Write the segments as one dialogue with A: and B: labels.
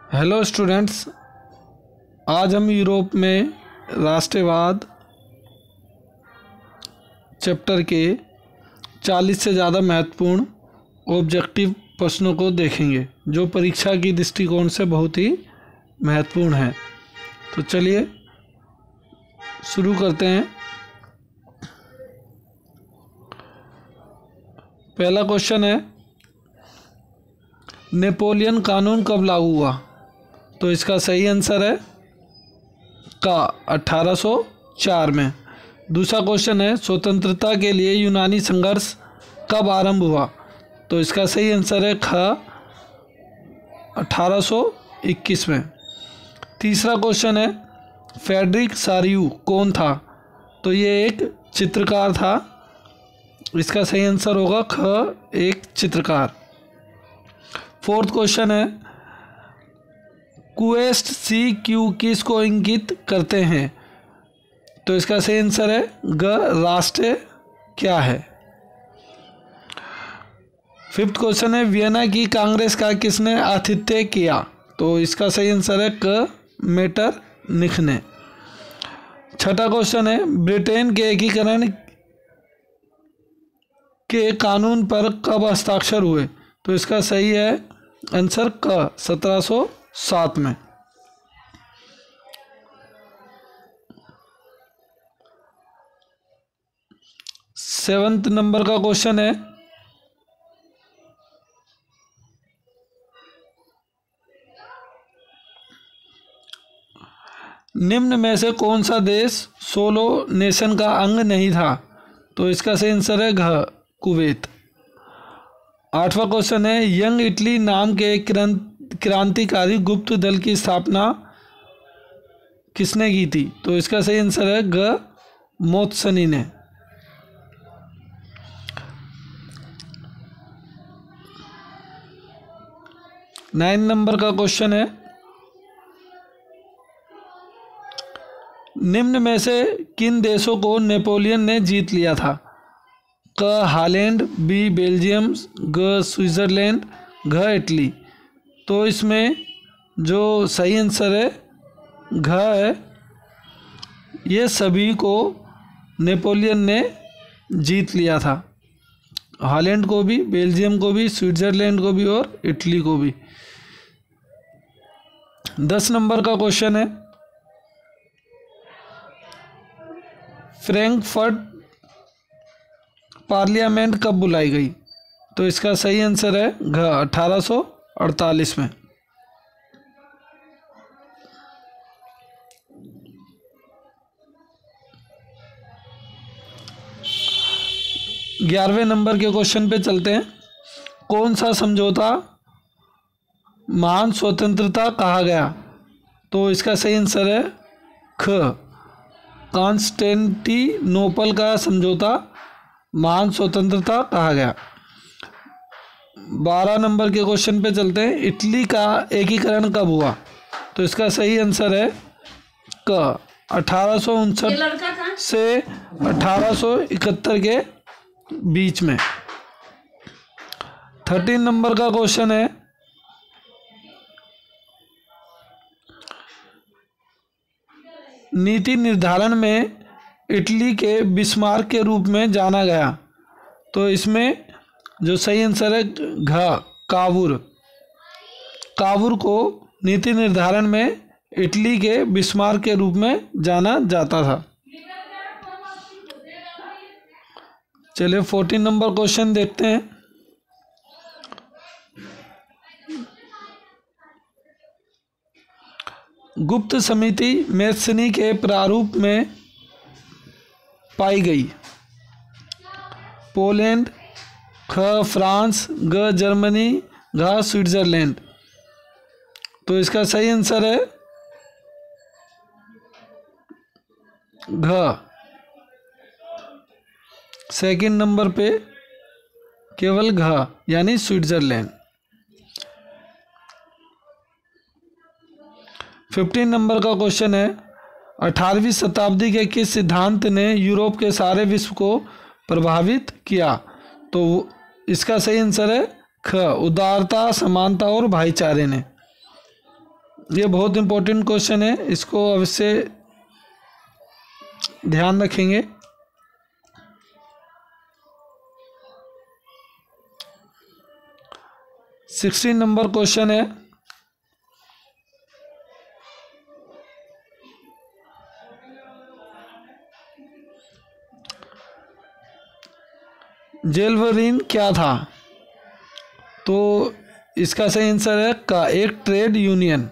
A: Hello students, आज हम Europe में राष्ट्रवाद चैप्टर के 40 से ज़्यादा महत्वपूर्ण ऑब्जेक्टिव प्रश्नों को देखेंगे जो परीक्षा की दृष्टिकोण से बहुत ही महत्वपूर्ण है। तो चलिए शुरू करते हैं। पहला क्वेश्चन है, नेपोलियन कानून कब लागू हुआ? तो इसका सही आंसर है का 1804 में। दूसरा क्वेश्चन है, स्वतंत्रता के लिए यूनानी संघर्ष कब आरंभ हुआ? तो इसका सही आंसर है ख 1821 में। तीसरा क्वेश्चन है, फ्रेडरिक सारियू कौन था? तो ये एक चित्रकार था। इसका सही आंसर होगा ख एक चित्रकार। फोर्थ क्वेश्चन है, क्वेस्ट सी क्यू किसको इंगित करते हैं? तो इसका सही आंसर है ग राष्ट्र क्या है। फिफ्थ क्वेश्चन है, वियना की कांग्रेस का किसने आतिथ्य किया? तो इसका सही आंसर है क मेटरनिख ने। छठा क्वेश्चन है, ब्रिटेन के एकीकरण के कानून पर कब हस्ताक्षर हुए? तो इसका सही है आंसर क 1707 में। सेवंथ नंबर का क्वेश्चन है, निम्न में से कौन सा देश सोलो नेशन का अंग नहीं था? तो इसका सही आंसर है घ कुवैत। आठवां क्वेश्चन है, यंग इटली नाम के क्रांतिकारी गुप्त दल की स्थापना किसने की थी? तो इसका सही आंसर है ग मोत्सनी ने। नाइन नंबर का क्वेश्चन है, निम्न में से किन देशों को नेपोलियन ने जीत लिया था? क हॉलैंड, बी बेल्जियम, ग स्विट्जरलैंड, घ इटली। तो इसमें जो सही आंसर है घ है। ये सभी को नेपोलियन ने जीत लिया था, हॉलैंड को भी, बेल्जियम को भी, स्विट्जरलैंड को भी और इटली को भी। 10 नंबर का क्वेश्चन है, फ्रैंकफर्ट पार्लियामेंट कब बुलाई गई? तो इसका सही आंसर है घ 1848 में। 11वें नंबर के क्वेश्चन पे चलते हैं। कौन सा समझौता महान स्वतंत्रता कहा गया? तो इसका सही आंसर है ख कॉन्स्टेंटिनोपल का समझौता महान स्वतंत्रता कहा गया। 12 नंबर के क्वेश्चन पे चलते हैं, इटली का एकीकरण कब हुआ? तो इसका सही आंसर है क 1859 से 1871 के बीच में। 13 नंबर का क्वेश्चन है, नीति निर्धारण में इटली के बिस्मार्क के रूप में जाना गया। तो इसमें जो सही आंसर है घ कावूर। कावूर को नीति निर्धारण में इटली के बिस्मार्क के रूप में जाना जाता था। चलिए 14 नंबर क्वेश्चन देखते हैं। गुप्त समिति मैत्सनी के प्रारूप में पाई गई। पोलैंड, ख फ्रांस, ग जर्मनी, घ स्विट्जरलैंड। तो इसका सही आंसर है घ सेकंड नंबर पे केवल घ यानी स्विट्जरलैंड। 15 नंबर का क्वेश्चन है, 18वीं शताब्दी के किस सिद्धांत ने यूरोप के सारे विश्व को प्रभावित किया? तो इसका सही आंसर है ख उदारता, समानता और भाईचारे ने। ये बहुत इंपॉर्टेंट क्वेश्चन है, इसको अवश्य ध्यान रखेंगे। सिक्सटीन नंबर क्वेश्चन है, जेलवरीन क्या था? तो इसका सही आंसर है का एक ट्रेड यूनियन।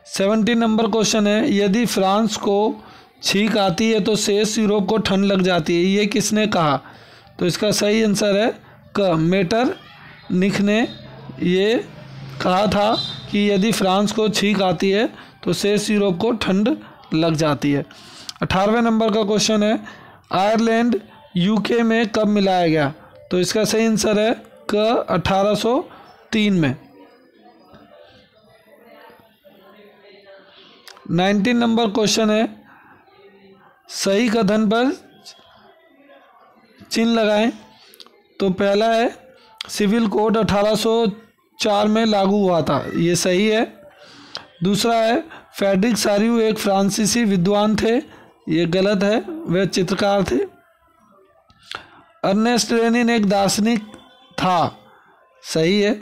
A: 17 नंबर क्वेश्चन है, यदि फ्रांस को छींक आती है तो शेष यूरोप को ठंड लग जाती है, ये किसने कहा? तो इसका सही आंसर है क मेटरनिख ने ये कहा था कि यदि फ्रांस को छींक आती है तो शेष यूरोप को ठंड लग जाती है। 18वें नंबर का क्वेश्चन है, आयरलैंड यूके में कब मिलाया गया? तो इसका सही आंसर है क 1803 में। 19 नंबर क्वेश्चन है, सही कथन पर चिन्ह लगाएं। तो पहला है सिविल कोड 1804 में लागू हुआ था, ये सही है। दूसरा है फ्रेडरिक सारियू एक फ्रांसीसी विद्वान थे, ये गलत है, वह चित्रकार थे। अर्नेस्ट लेनिन एक दार्शनिक था, सही है।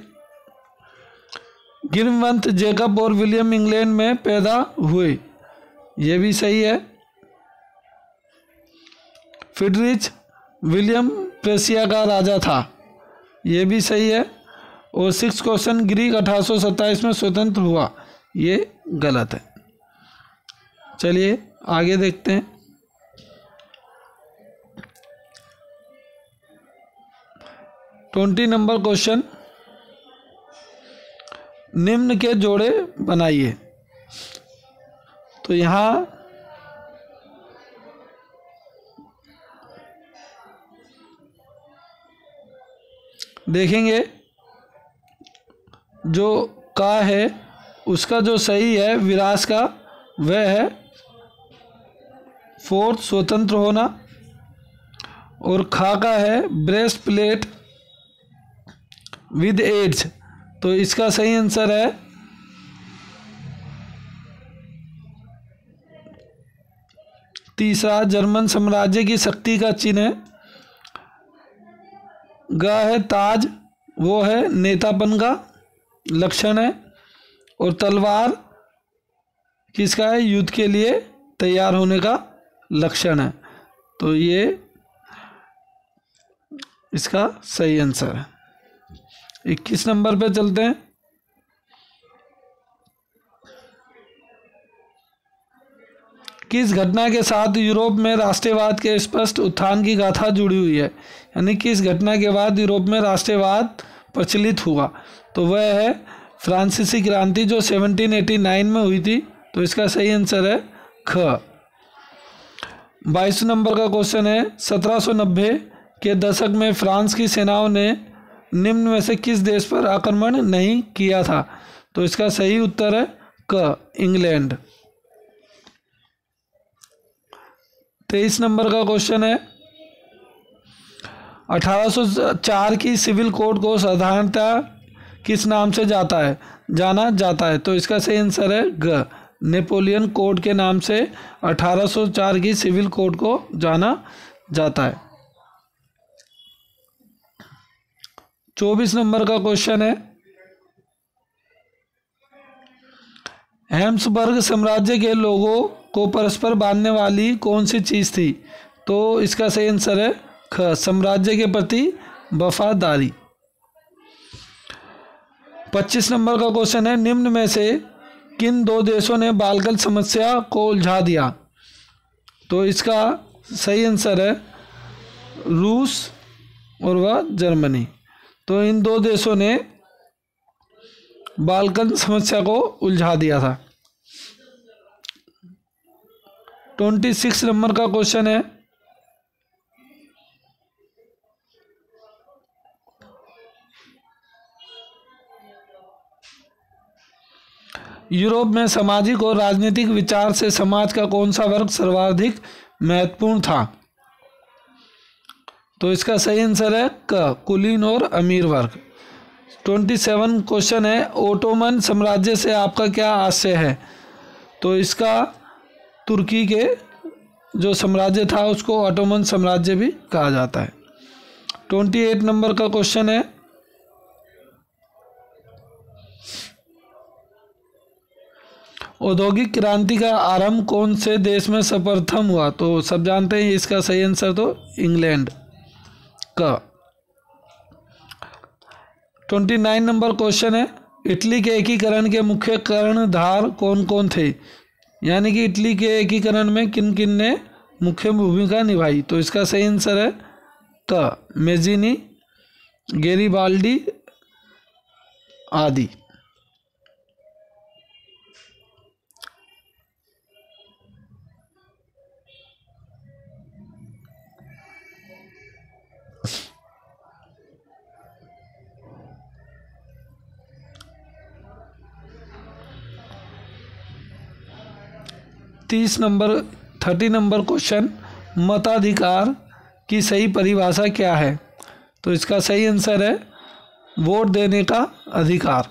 A: गिरवंत जेकब और विलियम इंग्लैंड में पैदा हुए, ये भी सही है। फ्रीडरिच विलियम प्रेसिया का राजा था, ये भी सही है। और 6 क्वेश्चन, ग्रीक 1827 में स्वतंत्र हुआ, ये गलत है। चलिए आगे देखते हैं। ट्वेंटी नंबर क्वेश्चन, निम्न के जोड़े बनाइए। तो यहाँ देखेंगे जो का है उसका जो सही है विरास का, वह है 4th स्वतंत्र होना। और खा का है ब्रेस्ट प्लेट विद एड्स, तो इसका सही आंसर है तीसरा, जर्मन साम्राज्य की शक्ति का चिन्ह है। ग है ताज, वो है नेतापन का लक्षण है। और तलवार किसका है? युद्ध के लिए तैयार होने का लक्षण है। तो ये इसका सही आंसर है। 21 नंबर पे चलते हैं। किस घटना के साथ यूरोप में राष्ट्रवाद के स्पष्ट उत्थान की गाथा जुड़ी हुई है? यानी किस घटना के बाद यूरोप में राष्ट्रवाद प्रचलित हुआ? तो वह है फ्रांसीसी क्रांति जो 1789 में हुई थी। तो इसका सही आंसर है ख। 22 नंबर का क्वेश्चन है, 1790 के दशक में फ्रांस की सेनाओं ने निम्न में से किस देश पर आक्रमण नहीं किया था? तो इसका सही उत्तर है क, इंग्लैंड। 23 नंबर का क्वेश्चन है, 1804 की सिविल कोड को साधारणतः किस नाम से जाना जाता है? तो इसका सही आंसर है ग, नेपोलियन कोड के नाम से 1804 की सिविल कोड को जाना जाता है। 24 नंबर का क्वेश्चन है, हैब्सबर्ग साम्राज्य के लोगों को परस्पर बांधने वाली कौन सी चीज थी? तो इसका सही आंसर है ख, साम्राज्य के प्रति वफादारी। 25 नंबर का क्वेश्चन है, निम्न में से किन दो देशों ने बाल्कन समस्या को उलझा दिया? तो इसका सही आंसर है रूस और वह जर्मनी। तो इन दो देशों ने बाल्कन समस्या को उलझा दिया था। 26 नंबर का क्वेश्चन है, यूरोप में सामाजिक और राजनीतिक विचार से समाज का कौन सा वर्ग सर्वाधिक महत्वपूर्ण था? तो इसका सही आंसर है क, कुलीन और अमीर वर्ग। 27 क्वेश्चन है, ओटोमन साम्राज्य से आपका क्या आशय है? तो इसका तुर्की के जो साम्राज्य था उसको ओटोमन साम्राज्य भी कहा जाता है। 28 नंबर का क्वेश्चन है, औद्योगिक क्रांति का आरंभ कौन से देश में सर्वप्रथम हुआ? तो सब जानते हैं इसका सही आंसर तो इंग्लैंड का। 29 नंबर क्वेश्चन है, इटली के एकीकरण के मुख्य कर्णधार कौन कौन थे? यानी कि इटली के एकीकरण में किन किन ने मुख्य भूमिका निभाई? तो इसका सही आंसर है क, मेजिनी, गेरिबाल्डी आदि। तीस नंबर 30 नंबर क्वेश्चन, मताधिकार की सही परिभाषा क्या है? तो इसका सही आंसर है वोट देने का अधिकार।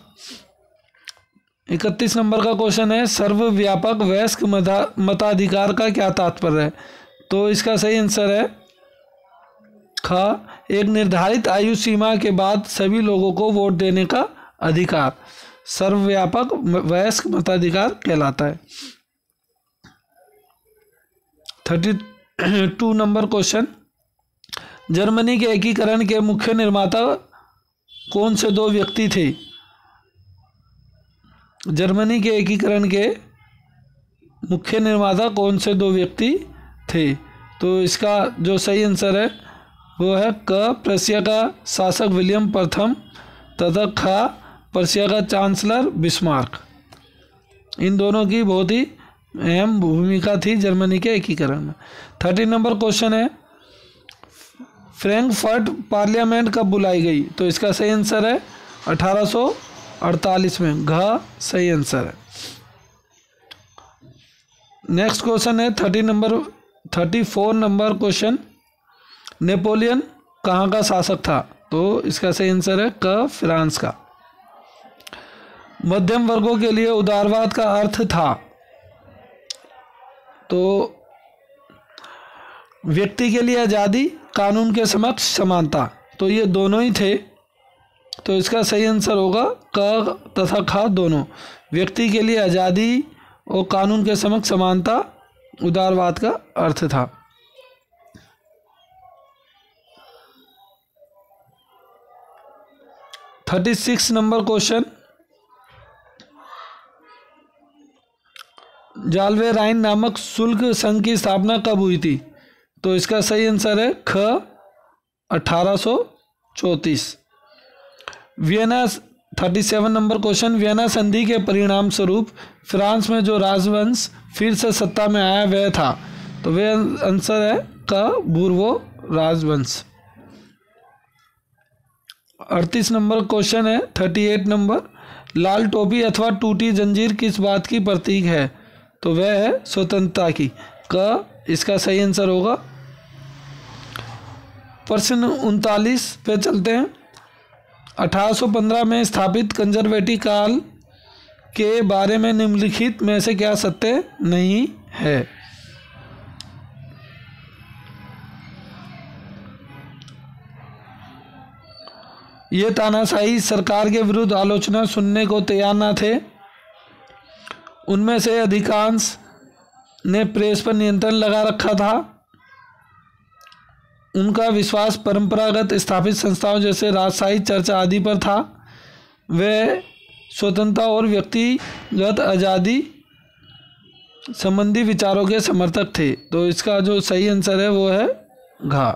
A: 31 नंबर का क्वेश्चन है, सर्वव्यापक वयस्क मताधिकार का क्या तात्पर्य है? तो इसका सही आंसर है ख, एक निर्धारित आयु सीमा के बाद सभी लोगों को वोट देने का अधिकार सर्वव्यापक वयस्क मताधिकार कहलाता है। 32 नंबर क्वेश्चन, जर्मनी के एकीकरण के मुख्य निर्माता कौन से दो व्यक्ति थे? जर्मनी के एकीकरण के मुख्य निर्माता कौन से दो व्यक्ति थे? तो इसका जो सही आंसर है वो है क, प्रशिया का शासक विलियम प्रथम तथा ख, प्रशिया का चांसलर बिस्मार्क। इन दोनों की बहुत ही अहम भूमिका थी जर्मनी के एकीकरण में। 30 नंबर क्वेश्चन है, फ्रैंकफर्ट पार्लियामेंट कब बुलाई गई? तो इसका सही आंसर है 1848 में, घ सही आंसर है। नेक्स्ट क्वेश्चन है 34 नंबर क्वेश्चन, नेपोलियन कहाँ का शासक था? तो इसका सही आंसर है क, फ्रांस का। मध्यम वर्गों के लिए उदारवाद का अर्थ था? तो व्यक्ति के लिए आज़ादी, कानून के समक्ष समानता, तो ये दोनों ही थे। तो इसका सही आंसर होगा क तथा ख दोनों। व्यक्ति के लिए आज़ादी और कानून के समक्ष समानता उदारवाद का अर्थ था। 36 नंबर क्वेश्चन, जाल्वे राइन नामक शुल्क संघ की स्थापना कब हुई थी? तो इसका सही आंसर है ख, 1834। वियना 37 नंबर क्वेश्चन, वियना संधि के परिणाम स्वरूप फ्रांस में जो राजवंश फिर से सत्ता में आया वह था? तो वह आंसर है क, बूर्बो राजवंश। 38 नंबर क्वेश्चन है 38 नंबर, लाल टोपी अथवा टूटी जंजीर किस बात की प्रतीक है? तो वह है स्वतंत्रता की, क इसका सही आंसर होगा। प्रश्न 39 पे चलते हैं। 1815 में स्थापित कंजर्वेटिव काल के बारे में निम्नलिखित में से क्या सत्य नहीं है? ये तानाशाही सरकार के विरुद्ध आलोचना सुनने को तैयार न थे। उनमें से अधिकांश ने प्रेस पर नियंत्रण लगा रखा था। उनका विश्वास परंपरागत स्थापित संस्थाओं जैसे राजशाही चर्चा आदि पर था। वे स्वतंत्रता और व्यक्तिगत आज़ादी संबंधी विचारों के समर्थक थे। तो इसका जो सही आंसर है वो है घ।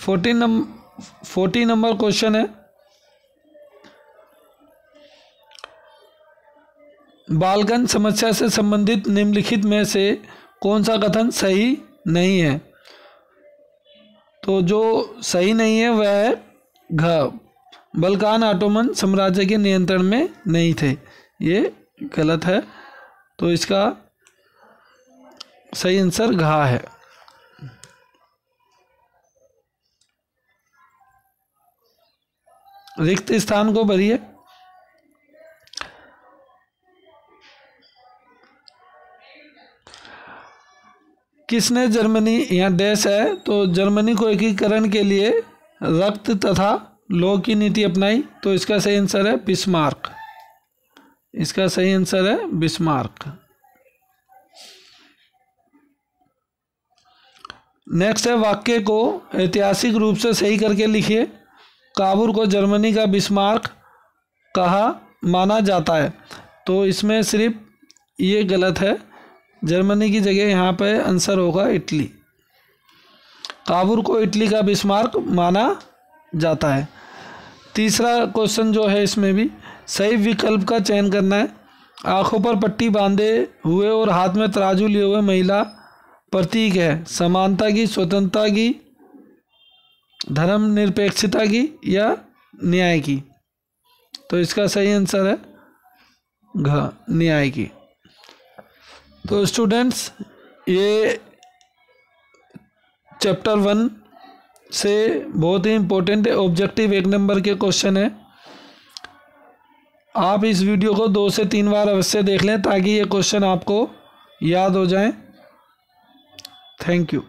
A: 40 नंबर क्वेश्चन है, बालगंज समस्या से संबंधित निम्नलिखित में से कौन सा कथन सही नहीं है? तो जो सही नहीं है वह है घ, बल्कान ऑटोमन साम्राज्य के नियंत्रण में नहीं थे, ये गलत है। तो इसका सही आंसर घा है। रिक्त स्थान को भरिए। किसने जर्मनी, यहाँ डैश है, तो जर्मनी को एकीकरण के लिए रक्त तथा लौह की नीति अपनाई? तो इसका सही आंसर है बिस्मार्क। इसका सही आंसर है बिस्मार्क। नेक्स्ट है, वाक्य को ऐतिहासिक रूप से सही करके लिखिए। काबुल को जर्मनी का बिस्मार्क कहा माना जाता है। तो इसमें सिर्फ ये गलत है, जर्मनी की जगह यहाँ पे आंसर होगा इटली। काबुल को इटली का बिस्मार्क माना जाता है। तीसरा क्वेश्चन जो है इसमें भी सही विकल्प का चयन करना है। आंखों पर पट्टी बांधे हुए और हाथ में तराजू लिए हुए महिला प्रतीक है समानता की, स्वतंत्रता की, धर्मनिरपेक्षता की या न्याय की? तो इसका सही आंसर है घ, न्याय की। तो स्टूडेंट्स, ये चैप्टर 1 से बहुत ही इम्पोर्टेंट ऑब्जेक्टिव 1 नंबर के क्वेश्चन है। आप इस वीडियो को 2 से 3 बार अवश्य देख लें ताकि ये क्वेश्चन आपको याद हो जाए। Thank you.